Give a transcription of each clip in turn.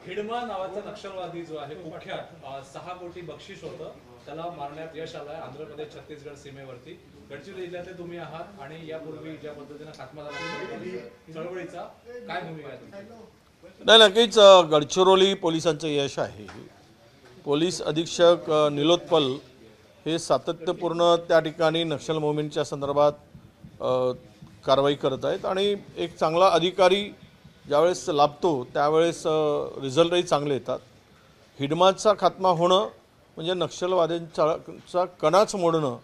हिडमा नावाचा नक्षलवादी जो आहे कुख्यात 6 कोटी बक्षीस होतं, त्याला मारण्यात यश आलंय आंध्र प्रदेश छत्तीसगड सीमेवरती। गडचिरोली जिल्ह्यातले तुम्ही आहात आणि यापूर्वी ज्या पद्धतीने खात्मा झाला चळवळीचा काय भूमिका आहे तुमची? नाही, नक्कीच गडचिरोली पोलिसांचं यश आहे। पोलीस अधीक्षक निलोत्पल हे सातत्यपूर्ण त्या ठिकाणी नक्षल मूव्हमेंटच्या संदर्भात कारवाई करत आहेत आणि एक चांगला अधिकारी ज्यावेळेस लाभतो त्यावेळेस रिझल्टही चांगले येतात। हिडमाचा खात्मा होणं म्हणजे नक्षलवाद्यांचा कणाच मोडणं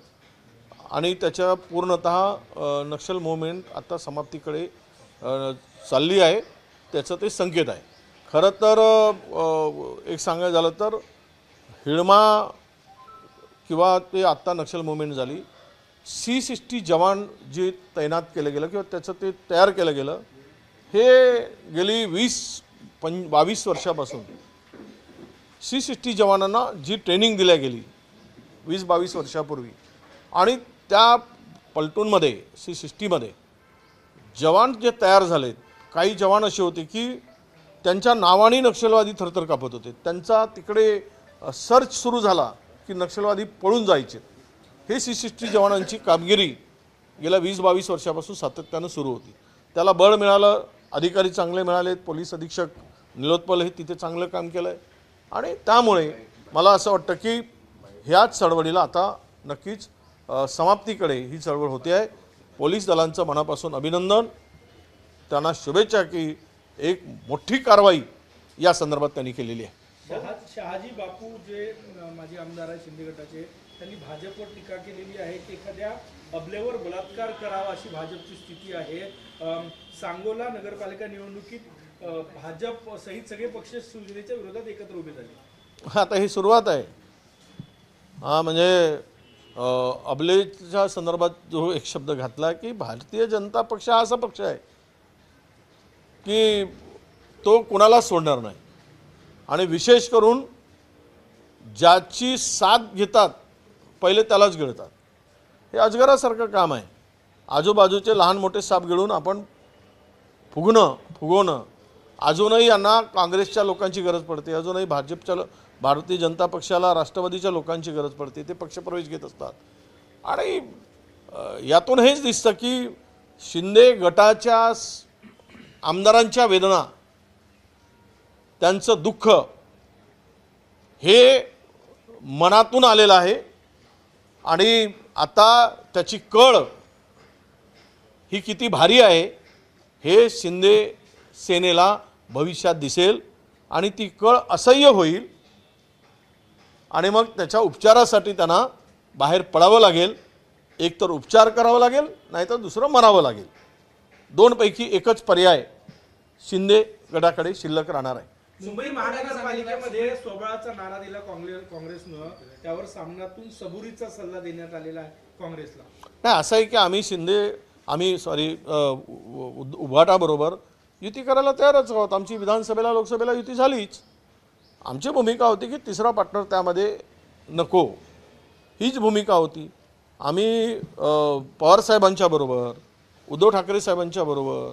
आणि त्याच्या पूर्णतः नक्षल मूव्हमेंट आता समाप्तीकडे चालली आहे, त्याचं ते संकेत आहे। खरं तर एक सांगायचं झालं तर हिडमा किंवा ते आत्ता नक्षल मूव्हमेंट झाली, C60 जवान जे तैनात केलं गेलं किंवा त्याचं ते तयार केलं गेलं हे गेली 20-22 वर्षापासून C60 जवानांना जी ट्रेनिंग दिल्या गेली 20-22 वर्षापूर्वी आणि त्या पलटूनमध्ये C60मध्ये जवान जे तयार झालेत, काही जवान असे होते की त्यांच्या नावाने नक्षलवादी थरथर कापत होते। त्यांचा तिकडे सर्च सुरू झाला की नक्षलवादी पळून जायचे। हे C60 जवानांची कामगिरी गेल्या 20-22 वर्षापासून सातत्यानं सुरू होती। त्याला बळ मिळालं, अधिकारी चांगले मिळालेत, पोलीस अधीक्षक निलोत्पल हे तिथे चांगलं काम केलं आहे आणि त्यामुळे मला असं वाटतं की ह्याच चळवळीला आता नक्कीच समाप्तीकडे ही चळवळ होते आहे। पोलीस दलांचं मनापासून अभिनंदन, त्यांना शुभेच्छा की एक मोठी कारवाई या संदर्भात त्यांनी केलेली आहे। शहाजी बापू जे माजी आमदार आहे शिंदे गटाचे, त्यांनी भाजपवर टीका केलेली आहे की एखाद्या अबलेवर बलात्कार करावा अशी भाजपची स्थिती आहे। सांगोला नगरपालिका निवडणुकीत भाजप सहित सगळे पक्ष शिवसेनेच्या विरोधात एकत्र उभे झाले। आता ही सुरुवात आहे। म्हणजे अबलेच्या संदर्भात जो एक शब्द घातला की भारतीय जनता पक्ष हा असा पक्ष आहे की तो कुणाला सोडणार नाही आणि विशेष करून ज्याची साथ घेतात पहिले त्यालाच गिळतात। हे अजगरासारखं काम आहे। आजूबाजूचे लहान मोठे साप गिळून आपण फुगवणं अजूनही यांना काँग्रेसच्या लोकांची गरज पडते, अजूनही भाजपच्या भारतीय जनता पक्षाला राष्ट्रवादीच्या लोकांची गरज पडते। ते पक्षप्रवेश घेत असतात आणि यातून हेच दिसतं की शिंदे गटाच्या आमदारांच्या वेदना, त्यांचं दुःख हे मनातून आलेलं आहे आणि आता त्याची कळ ही किती भारी आहे हे शिंदे सेनेला भविष्यात दिसेल आणि ती कळ असह्य होईल आणि मग त्याच्या उपचारासाठी त्यांना बाहेर पडावं लागेल। एक तर उपचार करावा लागेल, नाहीतर दुसरं मरावं लागेल। दोनपैकी एकच पर्याय शिंदे गटाकडे शिल्लक राहणार आहे। मुंबई महानगरपालिकेमध्ये स्वबळाचा नारा दिला काँग्रेसनं, त्यावर सामनातून सबुरीचा सल्ला देण्यात आलेला आहे काँग्रेसला। नाही, असं आहे की आम्ही उभाटाबरोबर युती करायला तयारच आहोत। आमची विधानसभेला लोकसभेला युती झालीच। आमची भूमिका होती की तिसरा पार्टनर त्यामध्ये नको, हीच भूमिका होती। आम्ही पवार साहेबांच्या बरोबर, उद्धव ठाकरे साहेबांच्या बरोबर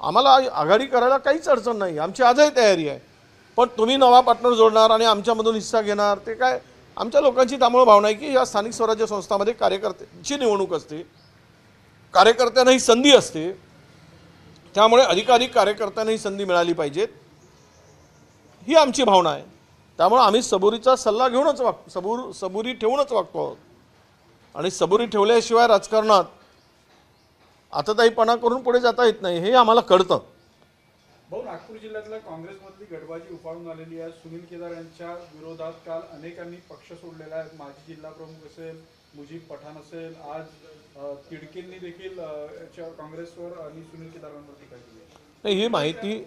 आम्हाला आघाडी करायला काहीच अडचण नाही, आमची आजही तयारी आहे। पण तुम्ही नवा पार्टनर जोडणार आणि आमच्यामधून हिस्सा घेणार ते काय? आमच्या लोकांची त्यामुळे भावना आहे की या स्थानिक स्वराज्य संस्थांमध्ये कार्यकर्त्यांची निवडणूक असते, कार्यकर्त्यांना ही संधी असते, त्यामुळे अधिकाधिक कार्यकर्त्यांना ही संधी मिळाली पाहिजे, ही आमची भावना आहे। त्यामुळे आम्ही सबुरीचा सल्ला घेऊनच सबुरी ठेवूनच वागतो आहोत आणि सबुरी ठेवल्याशिवाय राजकारणात आताताईपणा करून पुढे जाता येत नाही, हे आम्हाला कळतं। भाऊ, नागपूर जिल्ह्यातल्या काँग्रेसमधली गटबाजी उफाळून आलेली आहे। सुनील केदार यांच्या विरोधात काल अनेकांनी पक्ष सोडलेला आहे। माजी जिल्हा प्रमुख असेल, मुजीब पठाण असेल, आज तिडकेंनी देखील काँग्रेसवर आणि सुनील केदारांवर टीका केली आहे। नाही, ही माहिती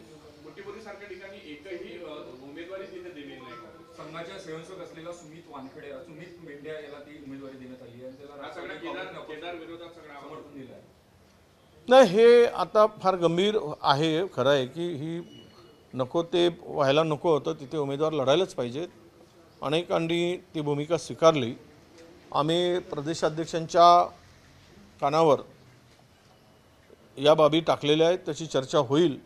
सारख्या ठिकाणी एकही उमेदवारी तिथे दिलेली नाही। संघाच्या स्वयंसेवक असलेला सुमित मेंढ्या याला ती उमेदवारी देण्यात आली आहे आणि त्याला केदार विरोधात समर्थन दिलं आहे। नाही, हे आता फार गंभीर आहे। खरं आहे की ही नको ते व्हायला नको होतं, तिथे उमेदवार लढायलाच पाहिजेत। अनेकांनी ती भूमिका स्वीकारली। आम्ही प्रदेशाध्यक्षांच्या कानावर या बाबी टाकलेल्या आहेत, त्याची चर्चा होईल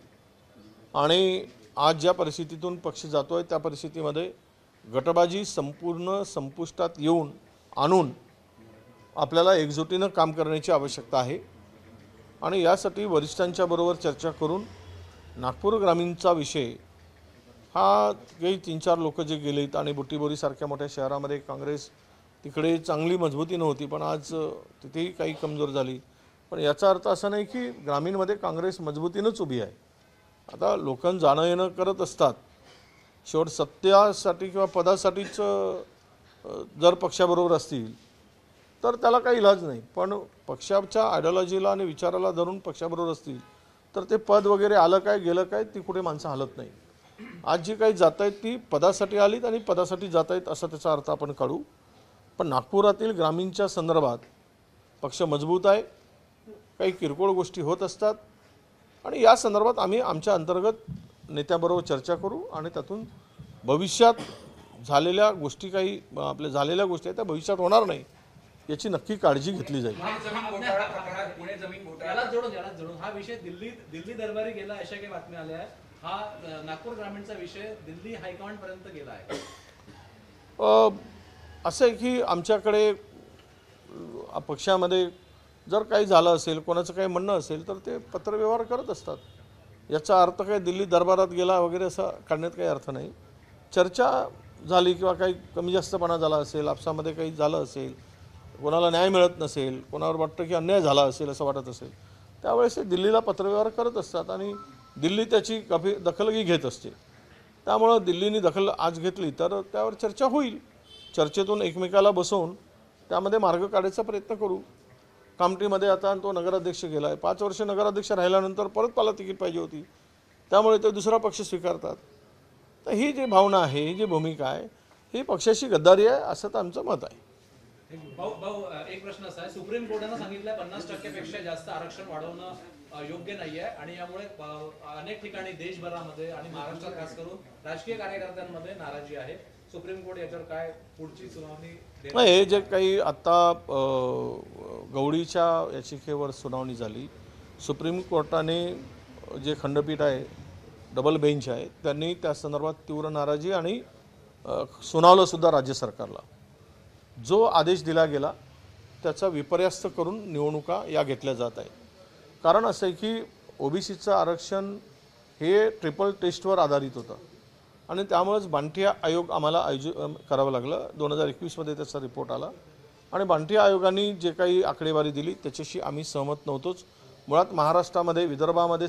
आणि आज ज्या परिस्थितीतून पक्ष जातोय त्या परिस्थितीमध्ये गटबाजी संपूर्ण संपुष्टात आणून आपल्याला एकजुटीनं काम करण्याची आवश्यकता आहे आणि यासाठी वरिष्ठांच्या बरोबर चर्चा करून नागपूर ग्रामीणचा विषय हा काही 3-4 लोक जे गेलेत आणि बुट्टीबोरीसारख्या मोठ्या शहरामध्ये काँग्रेस तिकडे चांगली मजबूती नव्हती, पण आज तिथेही काही कमजोर झाली. पण याचा अर्थ असा नाही की ग्रामीणमध्ये काँग्रेस मजबूतीनंच उभी आहे. आता लोकांना जाणं येणं करत असतात. शेवट सत्यासाठी किंवा पदासाठीच जर पक्षाबरोबर असतील तर त्याला काही इलाज नाही, पण पक्षाच्या आयडिओलॉजीला आणि विचाराला धरून पक्षाबरोबर असतील तर ते पद वगैरे आलं काय गेलं काय ती कुठे माणसं हलत नाही. आज जी काही जात आहेत ती पदासाठी आलीत आणि पदासाठी जात आहेत असा त्याचा अर्थ आपण काढू. पण नागपुरातील ग्रामीणच्या संदर्भात पक्ष मजबूत आहे. काही किरकोळ गोष्टी होत असतात आणि या संदर्भात आम्ही आमच्या अंतर्गत नेत्याबरोबर चर्चा करू आणि त्यातून भविष्यात झालेल्या गोष्टी काही आपल्या झालेल्या गोष्टी आहेत त्या भविष्यात होणार नाही याची नक्की काळजी घेतली जाईल. पुणे जमीन याला जोडून हा विषय दिल्ली दरबारी गेला अशा काही बातम्या आल्या आहेत. हा नागपूर ग्रामीणचा विषय दिल्ली हायकमांड पर्यंत गेला आहे. असं आहे की आमच्याकडे पक्षामध्ये जर काही झालं असेल, कोणाचं काही म्हणणं असेल तर ते पत्रव्यवहार करत असतात. याचा अर्थ काही दिल्ली दरबारात गेला वगैरे असा काढण्यात काही अर्थ नाही. चर्चा झाली किंवा काही कमी जास्तपणा झाला असेल, आपसामध्ये काही झालं असेल, कोणाला न्याय मिळत नसेल, कोणावर वाटतं की अन्याय झाला असेल असं वाटत असेल, त्यावेळेस ते दिल्लीला पत्रव्यवहार करत असतात आणि दिल्ली त्याची दखलही घेत असते. त्यामुळं दिल्लीने दखल आज घेतली तर त्यावर चर्चा होईल. चर्चेतून एकमेकाला बसवून त्यामध्ये मार्ग काढायचा प्रयत्न करू. कामठीमध्ये आता तो नगराध्यक्ष गेला आहे. 5 वर्ष नगराध्यक्ष राहिल्यानंतर परत मला तिकीट पाहिजे होती, त्यामुळे ते दुसरा पक्ष स्वीकारतात. तर ही जी भावना आहे, ही जी भूमिका आहे, ही पक्षाची गद्दारी आहे असं तर आमचं मत आहे. भाऊ एक प्रश्न असा आहे, सुप्रीम कोर्टानं सांगितलंय 50% पेक्षा जास्त आरक्षण वाढवणं योग्य नाहीये आणि यामुळे अनेक ठिकाणी देशभरामध्ये आणि महाराष्ट्रात खास करून राजकीय कार्यकर्त्यांमध्ये नाराजी आहे. सुप्रीम कोर्ट याच्यावर काय पुढची सुनावणी? हे जे काही आता गवळीच्या याचिकेवर सुनावणी झाली, सुप्रीम कोर्टाने जे खंडपीठ आहे, डबल बेंच आहे, त्यांनी त्या संदर्भात तीव्र नाराजी आणि सुनावलं सुद्धा राज्य सरकारला. जो आदेश दिला गेला त्याचा विपर्यास्त करून निवडणुका या घेतल्या जात आहेत. कारण असं आहे की ओबीसीचं आरक्षण हे ट्रिपल टेस्टवर आधारित होतं आणि त्यामुळेच बांटिया आयोग आम्हाला करावं लागलं. 2021मध्ये त्याचा रिपोर्ट आला आणि बांटिया आयोगाने जे काही आकडेवारी दिली त्याच्याशी आम्ही सहमत नव्हतोच. मुळात महाराष्ट्रामध्ये विदर्भामध्ये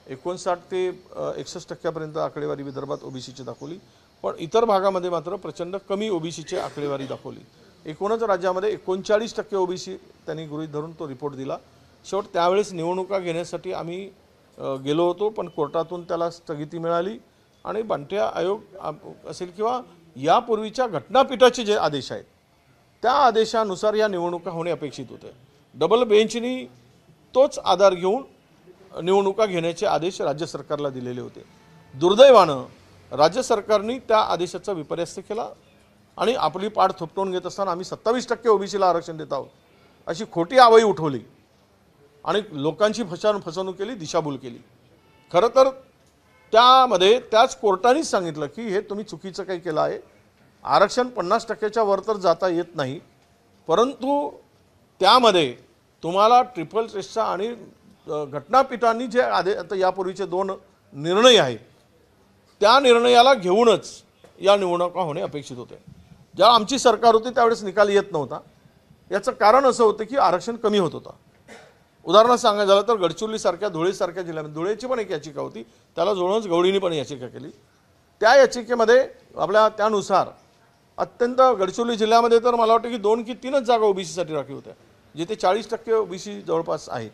59 ते 61% आकडेवारी विदर्भात ओबीसीची दाखवली, पण इतर भागामध्ये मात्र प्रचंड कमी ओबीसीची आकडेवारी दाखवली. एकूणच राज्यामध्ये 39% ओबीसी त्यांनी गृहीत धरून तो रिपोर्ट दिला. शेवट त्यावेळेस निवडणुका घेण्यासाठी आम्ही गेलो होतो, पण कोर्टातून त्याला स्थगिती मिळाली आणि बांटिया आयोग असेल किंवा यापूर्वीच्या घटनापीठाचे जे आदेश आहेत त्या आदेशानुसार या निवडणुका होणे अपेक्षित होते. डबल बेंचनी तोच आधार घेऊन निवडणुका घेण्याचे आदेश राज्य सरकारला दिलेले होते. दुर्दैवानं राज्य सरकारने त्या आदेशाचा विपर्यास्त केला आणि आपली पाठ थोपटवून घेत असताना आम्ही 27% ओबीसीला आरक्षण देत आहोत अशी खोटी आवई उठवली आणि लोकांची फसवणूक केली, दिशाभूल केली. खरं तर त्यामध्ये त्याच कोर्टानेच सांगितलं की हे तुम्ही चुकीचं काही केलं आहे. आरक्षण 50%च्या वर तर जाता येत नाही, परंतु त्यामध्ये तुम्हाला ट्रिपल टेस्टचा आणि घटनापीठांनी जे आता यापूर्वीचे 2 निर्णय आहेत त्या निर्णयाला घेऊनच या निवडणुका होणे अपेक्षित होते. ज्या आमची सरकार होती त्यावेळेस निकाल येत नव्हता. याचं कारण असं होतं की आरक्षण कमी होत होतं. उदाहरणार्थ सांगायचं झालं तर गडचिरोलीसारख्या धुळेसारख्या जिल्ह्यामध्ये धुळेची पण एक याचिका होती, त्याला जोडूनच गवळीने पण याचिका केली. त्या याचिकेमध्ये आपल्या त्यानुसार अत्यंत गडचिरोली जिल्ह्यामध्ये तर मला वाटतं की 2 की 3च जागा ओबीसीसाठी राखीव होत्या, जिथे 40% ओबीसी जवळपास आहेत.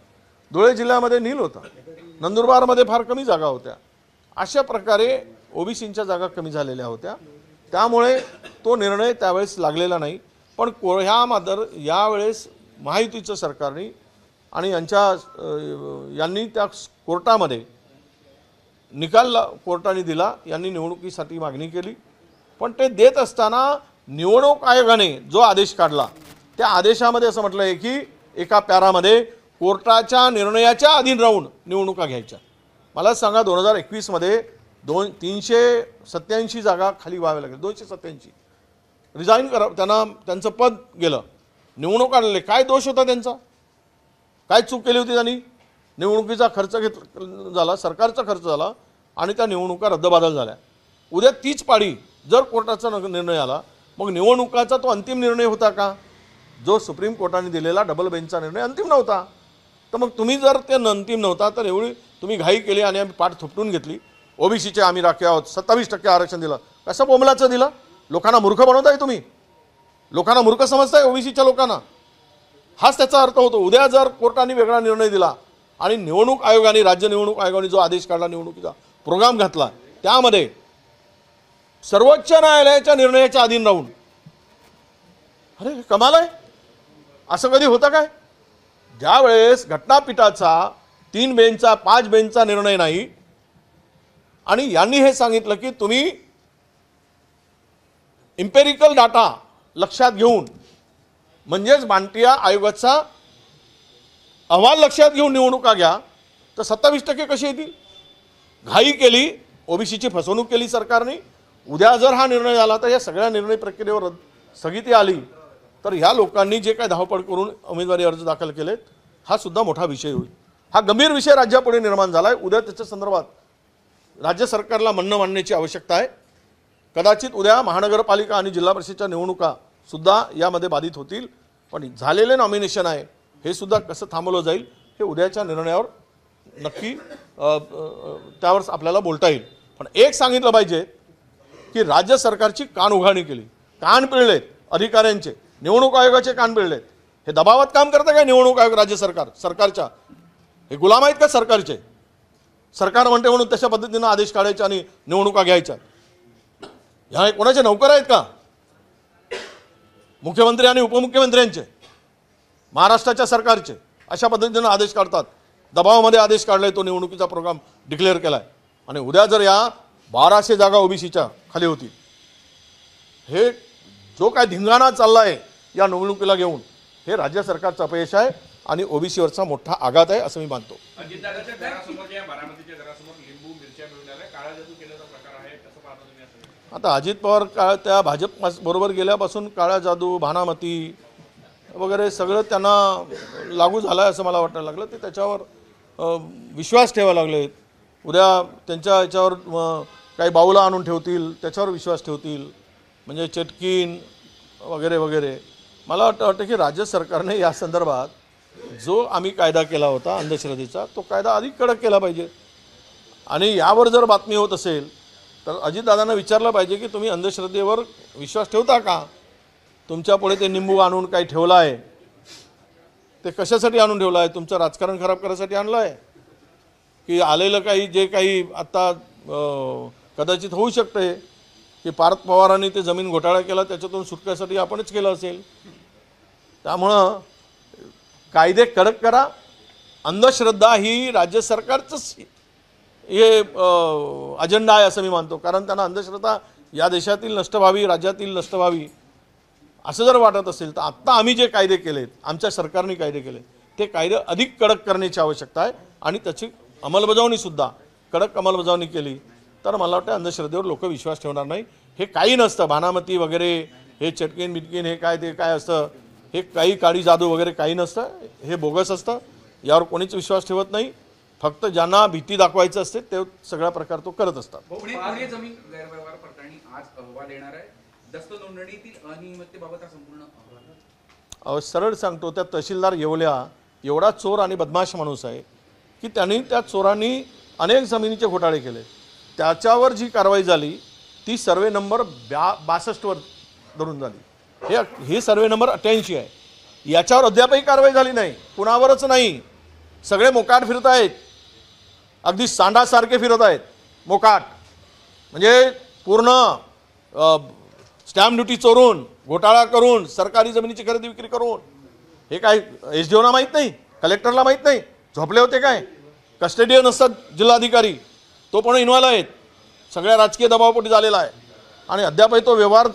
धुळे जिल्ह्यामध्ये नील होता, नंदुरबारमध्ये फार कमी जागा होत्या. अशा प्रकारे ओबीसींच्या जागा कमी झालेल्या होत्या, त्यामुळे तो निर्णय त्यावेळेस लागलेला नाही. पण यावेळेस महायुतीचं सरकारने आणि यांनी त्या कोर्टामध्ये निकाल कोर्टाने दिला, यांनी निवडणुकीसाठी मागणी केली. पण ते देत असताना निवडणूक आयोगाने जो आदेश काढला त्या आदेशामध्ये असं म्हटलं आहे की एका पॅरामध्ये कोर्टाच्या निर्णयाच्या अधीन राहून निवडणुका घ्यायच्या. मला सांगा 2021मध्ये 387 जागा खाली व्हाव्या लागल्या, 287 रिझाईन करा, त्यांचं पद गेलं, निवडणूक आलेले, काय दोष होता त्यांचा, काय चूक केली होती त्यांनी? निवडणुकीचा खर्च झाला, सरकारचा खर्च झाला आणि त्या निवडणुका रद्दबादल झाल्या. उद्या तीच पाडी जर कोर्टाचा निर्णय आला, मग निवडणुकाचा तो अंतिम निर्णय होता का? जो सुप्रीम कोर्टाने दिलेला डबल बेंचचा निर्णय अंतिम नव्हता. तर मग तुम्ही जर ते अंतिम नव्हता तर एवढी तुम्ही घाई केली आणि आम्ही पाठ थोपटून घेतली. ओबीसीचे आम्ही राखे आहोत, 27% आरक्षण दिलं, कसं बोंबलाचं दिलं? लोकांना मूर्ख बनवताय तुम्ही, लोकांना मूर्ख समजताय ओबीसीच्या लोकांना. हाच त्याचा अर्थ होतो. उद्या जर कोर्टाने वेगळा निर्णय दिला आणि निवडणूक आयोगाने, राज्य निवडणूक आयोगाने जो आदेश काढला, निवडणुकीचा प्रोग्राम घातला, त्यामध्ये सर्वोच्च न्यायालयाच्या निर्णयाच्या अधीन राहून, अरे कमाल आहे. असं कधी होतं काय? ज्यावेळेस घटनापीठाचा 3 बेंचचा 5 बेंचचा निर्णय नाही आणि यांनी हे सांगितलं की तुम्ही इम्पेरिकल डाटा लक्षात घेऊन, म्हणजेच भांटिया आयोगाचा अहवाल लक्षात घेऊन निवडणुका घ्या, तर 27% कशी येतील? घाई केली, ओबीसीची फसवणूक केली सरकारने. उद्या जर हा निर्णय झाला तर या सगळ्या निर्णय प्रक्रियेवर स्थगिती आली तर ह्या लोकांनी जे काय धावपळ करून उमेदवारी अर्ज दाखल केलेत, हा सुद्धा मोठा विषय होईल. हा गंभीर विषय राज्यापुढे निर्माण झाला आहे. उद्या त्याच्या संदर्भात राज्य सरकारला म्हणणं मांडण्याची आवश्यकता आहे. कदाचित उद्या महानगरपालिका आणि जिल्हा परिषदेच्या निवडणुका सुद्धा यामध्ये बाधित होतील. पण झालेले नॉमिनेशन आहे हे सुद्धा कसं थांबवलं जाईल हे उद्याच्या निर्णयावर नक्की त्यावर आपल्याला बोलता येईल. पण एक सांगितलं पाहिजे की राज्य सरकारची कान उघाडणी केली, कान पिळलेत अधिकाऱ्यांचे, निवडणूक आयोगाचे कान पिळलेत. हे दबावात काम करतं काय निवडणूक आयोग? राज्य सरकारच्या हे गुलाम आहेत का सरकारचे? सरकार म्हणते म्हणून तशा पद्धतीनं आदेश काढायचे आणि निवडणुका घ्यायच्या. ह्या कोणाचे नौकर आहेत का? मुख्यमंत्री आणि उपमुख्यमंत्र्यांचे, महाराष्ट्राच्या सरकारचे अशा पद्धतीनं आदेश काढतात. दबावामध्ये आदेश काढलाय, तो निवडणुकीचा प्रोग्राम डिक्लेअर केलाय आणि उद्या जर या 1200 जागा ओबीसीच्या खाली होती, हे जो काय धिंगाणा चाललाय या निवडणुकीला घेऊन, हे राज्य सरकारचं अपयश आहे आणि ओबीसीवरचा मोठा आघात आहे असं मी मानतो. अजितदादाच्या घरासमोर या बारामतीच्या घरासमोर लिंबू मिरच्या मिळून आल्या, काळा जादू केल्याचा प्रकार आहे, कसं पाहता तुम्ही असं? आता अजित पवार त्या भाजप बरोबर गेल्यापासून काळा जादू, भानामती वगैरे सगळं त्यांना लागू झालं आहे असं मला वाटायला लागलं. ते त्याच्यावर विश्वास ठेवायला लागलेत. उद्या त्यांच्या याच्यावर काही बाऊला आणून ठेवतील, त्याच्यावर विश्वास ठेवतील, म्हणजे चटकीन वगैरे वगैरे. मला वाटतं की राज्य सरकारने या संदर्भात जो आम्ही कायदा केला होता अंधश्रद्धेचा, तो कायदा अधिक कडक केला पाहिजे. आणि यावर जर बातमी होत असेल तर अजितदादांना विचारलं पाहिजे की तुम्ही अंधश्रद्धेवर विश्वास ठेवता का? तुमच्या पुढे ते निंबू आणून काही ठेवलं आहे, ते कशासाठी आणून ठेवलं आहे? तुमचं राजकारण खराब करायसाठी आणलं आहे की आलेलं काही जे काही आत्ता कदाचित होऊ शकते की पार्थ पवारांनी ते जमीन घोटाळा केला, त्याच्यातून सुटण्यासाठी आपणच केलं असेल. त्यामुळं कायदे कडक करा. अंधश्रद्धा ही राज्य सरकारचंच हे अजेंडा आहे असं मी मानतो. कारण त्यांना अंधश्रद्धा या देशातील नष्ट व्हावी, राज्यातील नष्ट व्हावी असं जर वाटत असेल तर आत्ता आम्ही जे कायदे केलेत, आमच्या सरकारने कायदे केले, ते कायदे अधिक कडक करण्याची आवश्यकता आहे आणि त्याची अंमलबजावणीसुद्धा कडक अंमलबजावणी केली तर मला वाटतं अंधश्रद्धेवर लोक विश्वास ठेवणार नाही. हे काही नसतं, भानामती वगैरे, हे चटकीन बिटकीन, हे काय ते काय असतं, हे काही काळी जादू वगैरे काही नसतं. हे बोगस असतं, यावर कोणीच विश्वास ठेवत नाही. फक्त ज्यांना भीती दाखवायचं असते ते सगळा प्रकार तो करत असतात. पुणे जमीन गैरव्यवहार प्रकरणी आज अहवाल येणार आहे. दस्त नोंदणीतील अनियमिततेबाबत हा संपूर्ण अहवाल सरळ सांगतो, त्या तहसीलदार येवल्या एवढा चोर आणि बदमाश माणूस आहे की त्यांनी त्या चोरांनी अनेक जमिनीचे घोटाळे केले. त्याच्यावर जी कारवाई झाली ती सर्वे नंबर 62 वर धरून झाली. हे सर्वे नंबर 88 आहे. याच्यावर अद्यापही कारवाई झाली नाही. कुणावरच नाही. सगळे मोकाट फिरत आहेत, अगदी सांडासारखे फिरत आहेत. मोकाट म्हणजे पूर्ण स्टॅम्प ड्युटी चोरून, घोटाळा करून, सरकारी जमिनीची खरेदी विक्री करून. हे काय एसडीओना माहीत नाही, कलेक्टरला माहीत नाही, झोपले होते काय? कस्टडियन असतात जिल्हाधिकारी, तो पण इन्व्हॉल्व आहेत. सगळ्या राजकीय दबावापोटी झालेला आहे आणि अद्यापही तो व्यवहार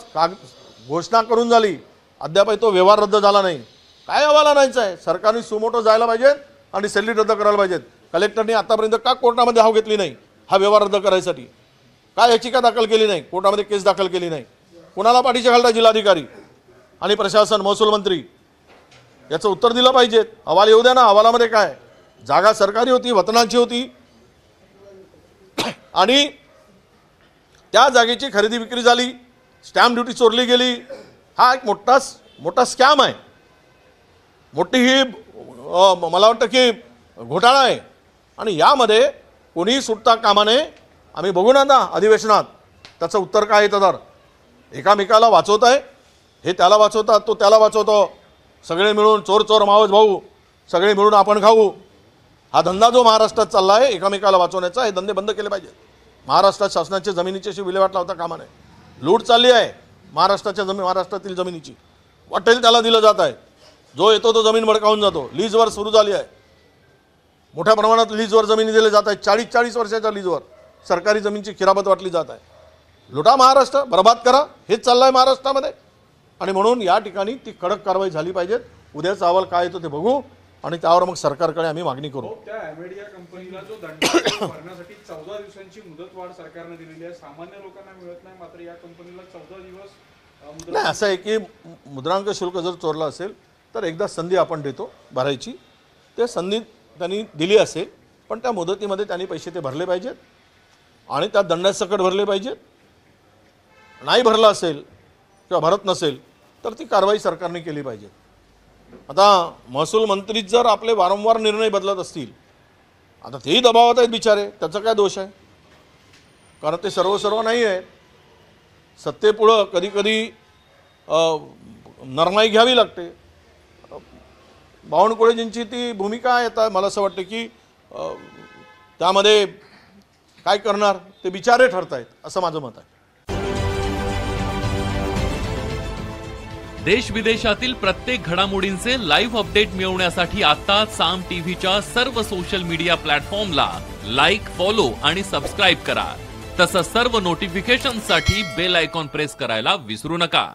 घोषणा करून झाली, अद्यापही तो व्यवहार रद्द झाला नाही. काय अहवाल आणायचा आहे? सरकारने सुमोटो जायला पाहिजेत आणि सॅलरी रद्द करायला पाहिजेत. कलेक्टरने आतापर्यंत का कोर्टामध्ये धाव घेतली नाही हा व्यवहार रद्द करायसाठी? का याचिका दाखल केली नाही, कोर्टामध्ये केस दाखल केली नाही? कोणाला पाठीशी घालता जिल्हाधिकारी आणि प्रशासन, महसूल मंत्री? याचं उत्तर दिलं पाहिजे. अहवाल येऊ द्या ना. अहवालामध्ये काय? जागा सरकारी होती, वतनाची होती आणि त्या जागेची खरेदी विक्री झाली, स्टॅम्प ड्युटी चोरली गेली. हा एक मोठा स्कॅम आहे. मोठी ही मला वाटतं की घोटाळा आहे आणि यामध्ये कोणीही सुटता कामा नये. आम्ही बघू ना आता अधिवेशनात त्याचं उत्तर काय येतं. तर एकामेकाला वाचवत आहे, हे त्याला वाचवतात, तो त्याला वाचवतो, सगळे मिळून चोर चोर मावस भाऊ, सगळे मिळून आपण खाऊ. हा धंदा जो महाराष्ट्रात चालला आहे एकामेकाला वाचवण्याचा, हे धंदे बंद केले पाहिजेत. महाराष्ट्रात शासनाच्या जमिनीची अशी विल्हेवाट लावता कामा नये. लूट चालली आहे महाराष्ट्रातील जमिनीची, वाटेल त्याला दिलं जात आहे. जो येतो तो जमीन बळकावून जातो. लीजवर सुरू झाली आहे, मोठ्या प्रमाणात लीजवर जमिनी दिल्या जात आहेत. 40 वर्षाच्या लीजवर सरकारी जमिनीची खिरापत वाटली जात आहे. लुटा महाराष्ट्र, बरबाद करा, हेच चाललं आहे महाराष्ट्रामध्ये. आणि म्हणून या ठिकाणी ती कडक कारवाई झाली पाहिजे. उद्याचा अहवाल काय येतो ते बघू आणि त्यावर मग सरकारकडे आम्ही मागणी करू. त्या ॲमेडिया कंपनीला जो दंड भरण्यासाठी 14 दिवसांची मुदतवाढ सरकारने दिलेली आहे, सामान्य लोकांना मिळत नाही, मात्र या कंपनीला 14 दिवस नाही. असं आहे की मुद्रांक शुल्क जर चोरलं असेल तर एकदा संधी आपण देतो भरायची. ते संधी त्यांनी दिली असेल, पण त्या मुदतीमध्ये त्यांनी पैसे ते भरले पाहिजेत आणि त्या दंडासकट भरले पाहिजेत. नाही भरला असेल किंवा भरत नसेल तर ती कारवाई सरकारने केली पाहिजे. आता महसूल मंत्री जर आपले वारंवार निर्णय बदलत असतील, आता तेही दबावात आहेत बिचारे, त्याचा काय दोष आहे? कारण ते सर्व नाही आहे. सत्तेपुढं कधी नरमाई घ्यावी लागते. बावनकुळेजींची ती भूमिका आहे. आता मला असं वाटतं की त्यामध्ये काय करणार ते बिचारे ठरतायत, असं माझं मत आहे. देश विदेशातील प्रत्येक घडामोडींचे लाईव्ह अपडेट मिळवण्यासाठी आता साम टीव्हीच्या सर्व सोशल मीडिया प्लॅटफॉर्मला लाईक, फॉलो आणि सबस्क्राईब करा. तसंच सर्व नोटिफिकेशनसाठी बेल आयकॉन प्रेस करायला विसरू नका.